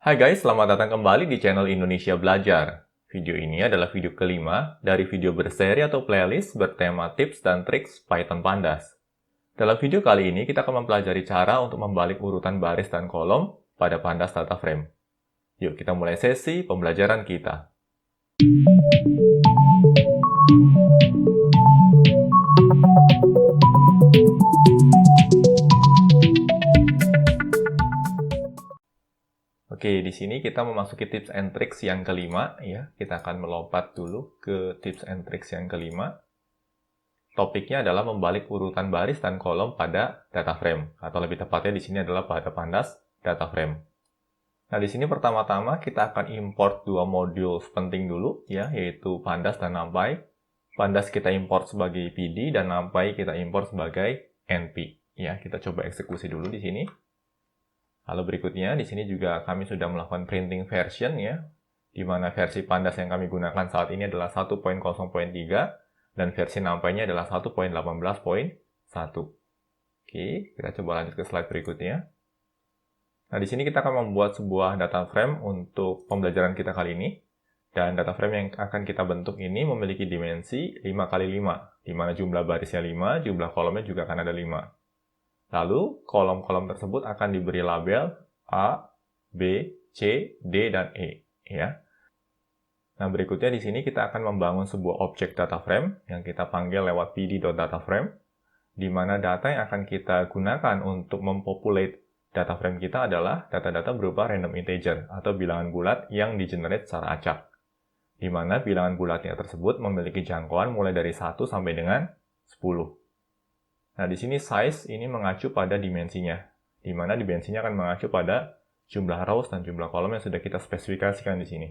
Hai guys, selamat datang kembali di channel Indonesia Belajar. Video ini adalah video kelima dari video berseri atau playlist bertema tips dan triks Python Pandas. Dalam video kali ini, kita akan mempelajari cara untuk membalik urutan baris dan kolom pada Pandas Data Frame. Yuk, kita mulai sesi pembelajaran kita. Oke, di sini kita memasuki tips and tricks yang kelima, ya. Kita akan melompat dulu ke tips and tricks yang kelima. Topiknya adalah membalik urutan baris dan kolom pada data frame, atau lebih tepatnya di sini adalah pada Pandas Data Frame. Nah, di sini pertama-tama kita akan import dua modul penting dulu, ya, yaitu Pandas dan NumPy. Pandas kita import sebagai PD dan NumPy kita import sebagai NP. Ya, kita coba eksekusi dulu di sini. Lalu berikutnya, di sini juga kami sudah melakukan printing version, ya, di mana versi Pandas yang kami gunakan saat ini adalah 1.0.3 dan versi NumPy-nya adalah 1.18.1. Oke, kita coba lanjut ke slide berikutnya. Nah, di sini kita akan membuat sebuah data frame untuk pembelajaran kita kali ini. Dan data frame yang akan kita bentuk ini memiliki dimensi 5x5, di mana jumlah barisnya 5, jumlah kolomnya juga akan ada 5. Lalu, kolom-kolom tersebut akan diberi label A, B, C, D, dan E. Ya. Nah, berikutnya di sini kita akan membangun sebuah objek data frame yang kita panggil lewat pd.dataframe, di mana data yang akan kita gunakan untuk mempopulate data frame kita adalah data-data berupa random integer atau bilangan bulat yang di-generate secara acak, di mana bilangan bulatnya tersebut memiliki jangkauan mulai dari 1 sampai dengan 10. Nah, di sini size ini mengacu pada dimensinya, di mana dimensinya akan mengacu pada jumlah rows dan jumlah kolom yang sudah kita spesifikasikan di sini.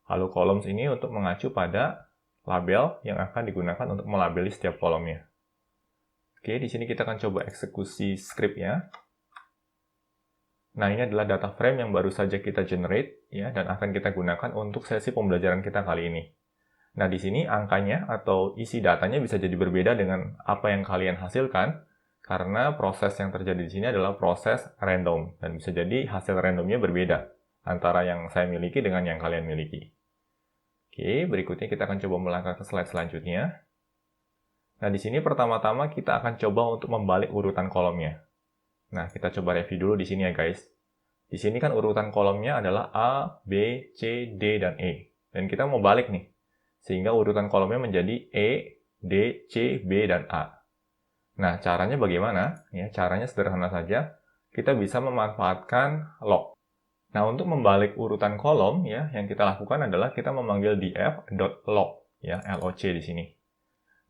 Lalu columns ini untuk mengacu pada label yang akan digunakan untuk melabeli setiap kolomnya. Oke, di sini kita akan coba eksekusi script-nya. Nah, ini adalah data frame yang baru saja kita generate, ya, dan akan kita gunakan untuk sesi pembelajaran kita kali ini. Nah, di sini angkanya atau isi datanya bisa jadi berbeda dengan apa yang kalian hasilkan, karena proses yang terjadi di sini adalah proses random, dan bisa jadi hasil randomnya berbeda antara yang saya miliki dengan yang kalian miliki. Oke, berikutnya kita akan coba melangkah ke slide selanjutnya. Nah, di sini pertama-tama kita akan coba untuk membalik urutan kolomnya. Nah, kita coba review dulu di sini ya, guys. Di sini kan urutan kolomnya adalah A, B, C, D, dan E. Dan kita mau balik nih, sehingga urutan kolomnya menjadi E, D, C, B, dan A. Nah, caranya bagaimana? Ya, caranya sederhana saja. Kita bisa memanfaatkan log. Nah, untuk membalik urutan kolom, ya, yang kita lakukan adalah kita memanggil df.log, ya, LOC di sini.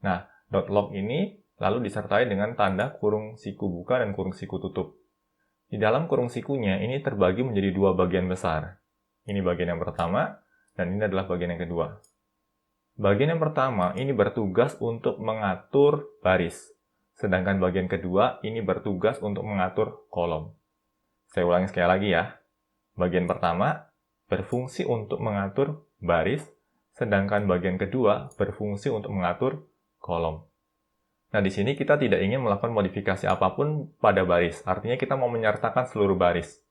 Nah, .log ini lalu disertai dengan tanda kurung siku buka dan kurung siku tutup. Di dalam kurung sikunya ini terbagi menjadi dua bagian besar. Ini bagian yang pertama, dan ini adalah bagian yang kedua. Bagian yang pertama ini bertugas untuk mengatur baris, sedangkan bagian kedua ini bertugas untuk mengatur kolom. Saya ulangi sekali lagi ya. Bagian pertama berfungsi untuk mengatur baris, sedangkan bagian kedua berfungsi untuk mengatur kolom. Nah, di sini kita tidak ingin melakukan modifikasi apapun pada baris, artinya kita mau menyertakan seluruh baris.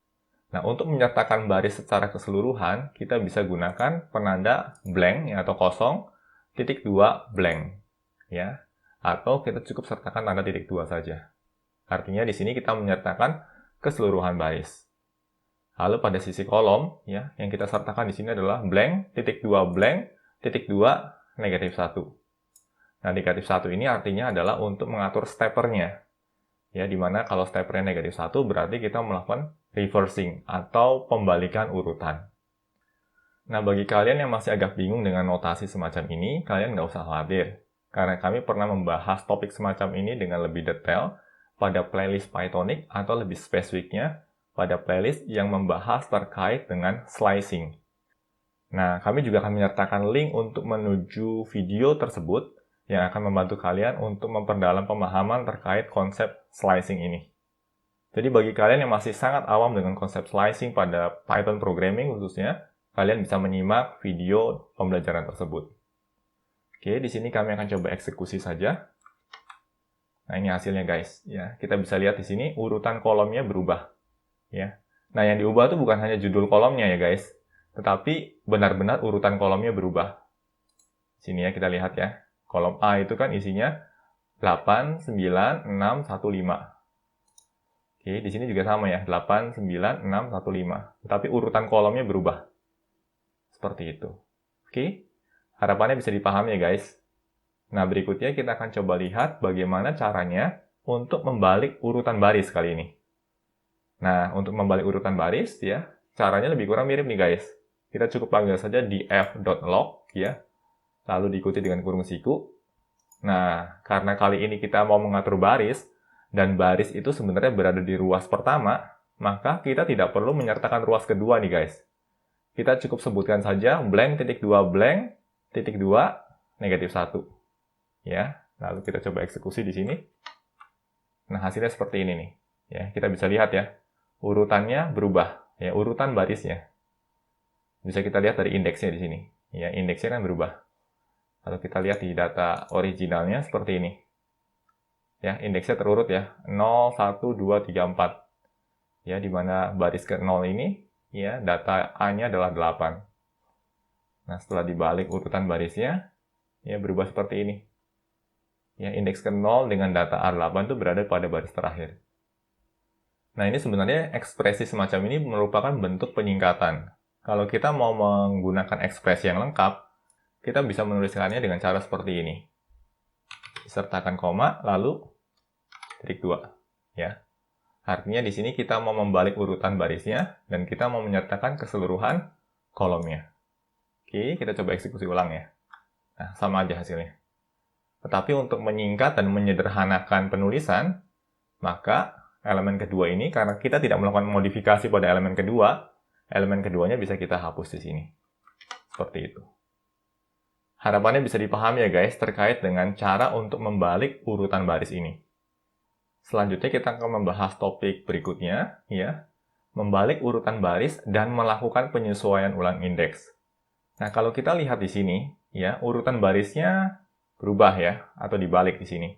Nah, untuk menyertakan baris secara keseluruhan, kita bisa gunakan penanda blank atau kosong, titik 2 blank, ya, atau kita cukup sertakan tanda titik 2 saja. Artinya di sini kita menyertakan keseluruhan baris. Lalu pada sisi kolom, ya, yang kita sertakan di sini adalah blank, titik 2 blank, titik 2 negatif 1. Nah, negatif 1 ini artinya adalah untuk mengatur steppernya. Ya, dimana kalau steppernya negatif 1 berarti kita melakukan reversing atau pembalikan urutan. Nah, bagi kalian yang masih agak bingung dengan notasi semacam ini, kalian nggak usah khawatir. Karena kami pernah membahas topik semacam ini dengan lebih detail pada playlist Pythonic atau lebih spesifiknya pada playlist yang membahas terkait dengan slicing. Nah, kami juga akan menyertakan link untuk menuju video tersebut yang akan membantu kalian untuk memperdalam pemahaman terkait konsep slicing ini. Jadi bagi kalian yang masih sangat awam dengan konsep slicing pada Python programming khususnya, kalian bisa menyimak video pembelajaran tersebut. Oke, di sini kami akan coba eksekusi saja. Nah, ini hasilnya guys. Ya, kita bisa lihat di sini urutan kolomnya berubah. Ya, Nah, yang diubah itu bukan hanya judul kolomnya ya guys, tetapi benar-benar urutan kolomnya berubah. Sini ya kita lihat ya. Kolom A itu kan isinya 8, 9, 6, 1, 5. Oke, di sini juga sama ya, 8, 9, 6, 1, 5. Tetapi urutan kolomnya berubah. Seperti itu. Oke, harapannya bisa dipahami ya guys. Nah, berikutnya kita akan coba lihat bagaimana caranya untuk membalik urutan baris kali ini. Nah, untuk membalik urutan baris ya, caranya lebih kurang mirip nih guys. Kita cukup panggil saja df.log ya, lalu diikuti dengan kurung siku. Nah, karena kali ini kita mau mengatur baris, dan baris itu sebenarnya berada di ruas pertama, maka kita tidak perlu menyertakan ruas kedua nih guys. Kita cukup sebutkan saja blank titik 2 blank titik 2 negatif 1. Ya, lalu kita coba eksekusi di sini. Nah, hasilnya seperti ini nih. Ya, kita bisa lihat ya, urutannya berubah, ya, urutan barisnya. Bisa kita lihat dari indeksnya di sini. Ya, indeksnya kan berubah. Lalu kita lihat di data originalnya seperti ini. Ya, indeksnya terurut ya, 0, 1, 2, 3, 4. Ya, di mana baris ke 0 ini, ya, data A-nya adalah 8. Nah, setelah dibalik urutan barisnya, ya, berubah seperti ini. Ya, indeks ke 0 dengan data A8 itu berada pada baris terakhir. Nah, ini sebenarnya ekspresi semacam ini merupakan bentuk penyingkatan. Kalau kita mau menggunakan ekspresi yang lengkap, kita bisa menuliskannya dengan cara seperti ini. Sertakan koma, lalu titik 2. Ya. Artinya di sini kita mau membalik urutan barisnya, dan kita mau menyertakan keseluruhan kolomnya. Oke, kita coba eksekusi ulang ya. Nah, sama aja hasilnya. Tetapi untuk menyingkat dan menyederhanakan penulisan, maka elemen kedua ini, karena kita tidak melakukan modifikasi pada elemen kedua, elemen keduanya bisa kita hapus di sini. Seperti itu. Harapannya bisa dipahami ya guys, terkait dengan cara untuk membalik urutan baris ini. Selanjutnya kita akan membahas topik berikutnya, ya, membalik urutan baris dan melakukan penyesuaian ulang indeks. Nah, kalau kita lihat di sini, ya, urutan barisnya berubah ya, atau dibalik di sini.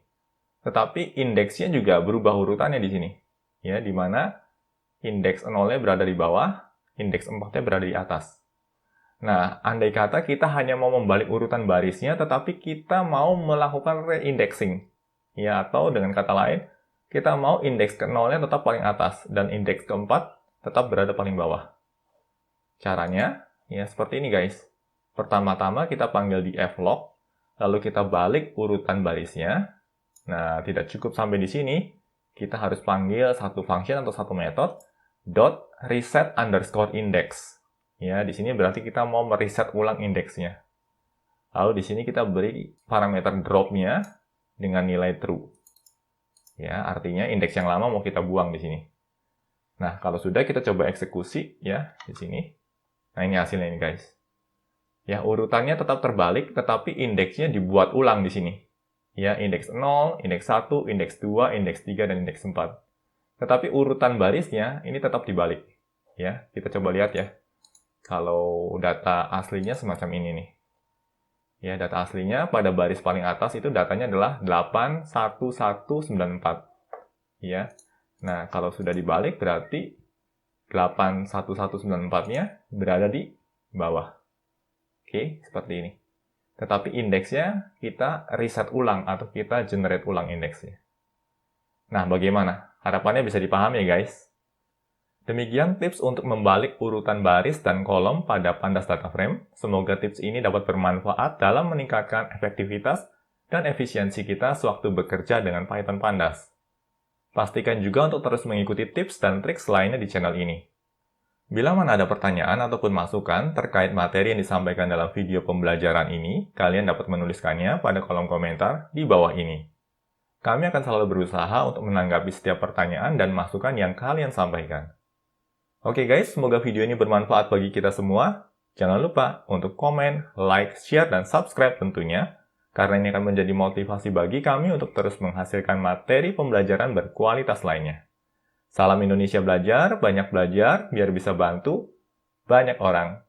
Tetapi indeksnya juga berubah urutannya di sini. Ya, di mana indeks 0-nya berada di bawah, indeks 4-nya berada di atas. Nah, andai kata kita hanya mau membalik urutan barisnya, tetapi kita mau melakukan reindexing. Ya, atau dengan kata lain, kita mau indeks ke 0-nya tetap paling atas, dan indeks keempat tetap berada paling bawah. Caranya, ya seperti ini guys. Pertama-tama kita panggil di f-log, lalu kita balik urutan barisnya. Nah, tidak cukup sampai di sini. Kita harus panggil satu function atau satu metode dot reset underscore index. Ya, di sini berarti kita mau mereset ulang indeksnya. Lalu di sini kita beri parameter drop-nya dengan nilai true. Ya, artinya indeks yang lama mau kita buang di sini. Nah, kalau sudah kita coba eksekusi ya di sini. Nah, ini hasilnya ini guys. Ya, urutannya tetap terbalik, tetapi indeksnya dibuat ulang di sini. Ya, indeks 0, indeks 1, indeks 2, indeks 3, dan indeks 4. Tetapi urutan barisnya ini tetap dibalik. Ya, kita coba lihat ya. Kalau data aslinya semacam ini nih. Ya, data aslinya pada baris paling atas itu datanya adalah 81194. Ya. Nah, kalau sudah dibalik berarti 81194-nya berada di bawah. Oke, seperti ini. Tetapi indeksnya kita reset ulang atau kita generate ulang indeksnya. Nah, bagaimana? Harapannya bisa dipahami ya guys. Demikian tips untuk membalik urutan baris dan kolom pada Pandas Data Frame. Semoga tips ini dapat bermanfaat dalam meningkatkan efektivitas dan efisiensi kita sewaktu bekerja dengan Python Pandas. Pastikan juga untuk terus mengikuti tips dan trik lainnya di channel ini. Bila mana ada pertanyaan ataupun masukan terkait materi yang disampaikan dalam video pembelajaran ini, kalian dapat menuliskannya pada kolom komentar di bawah ini. Kami akan selalu berusaha untuk menanggapi setiap pertanyaan dan masukan yang kalian sampaikan. Oke guys, semoga video ini bermanfaat bagi kita semua. Jangan lupa untuk komen, like, share, dan subscribe tentunya, karena ini akan menjadi motivasi bagi kami untuk terus menghasilkan materi pembelajaran berkualitas lainnya. Salam Indonesia Belajar, banyak belajar, biar bisa bantu banyak orang.